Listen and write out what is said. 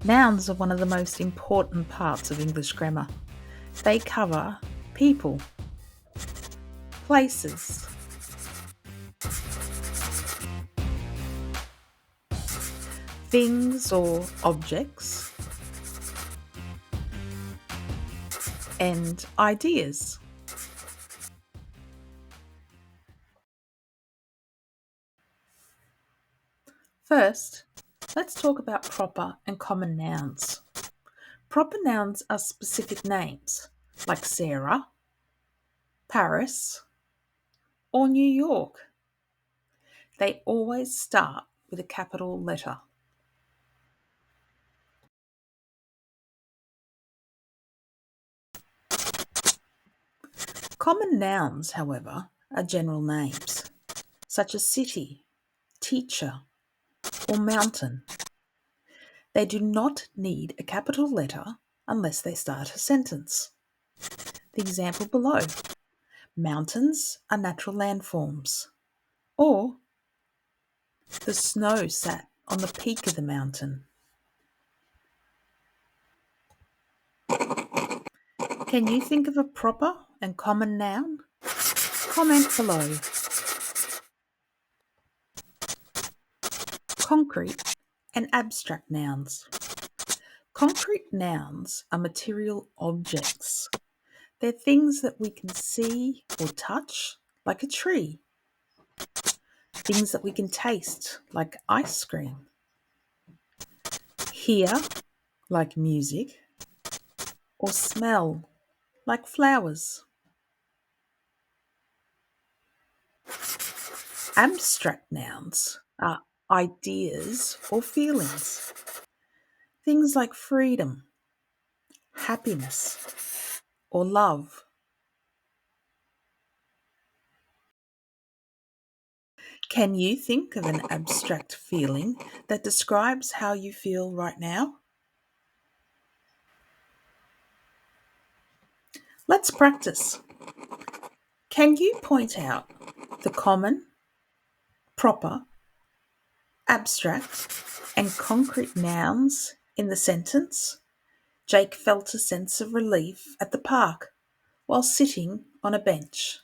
Nouns are one of the most important parts of English grammar. They cover people, places, things or objects, and ideas. First, let's talk about proper and common nouns. Proper nouns are specific names like Sarah, Paris, or New York. They always start with a capital letter. Common nouns, however, are general names, such as city, teacher, or mountain. They do not need a capital letter unless they start a sentence. The example below: mountains are natural landforms, or the snow sat on the peak of the mountain. Can you think of a proper and common noun? Comment below. Concrete and abstract nouns. Concrete nouns are material objects. They're things that we can see or touch, like a tree. Things that we can taste, like ice cream. Hear, like music. Or smell, like flowers. Abstract nouns are ideas or feelings. Things like freedom, happiness, or love. Can you think of an abstract feeling that describes how you feel right now? Let's practice. Can you point out the common, proper, abstract, and concrete nouns in the sentence? Jake felt a sense of relief at the park while sitting on a bench.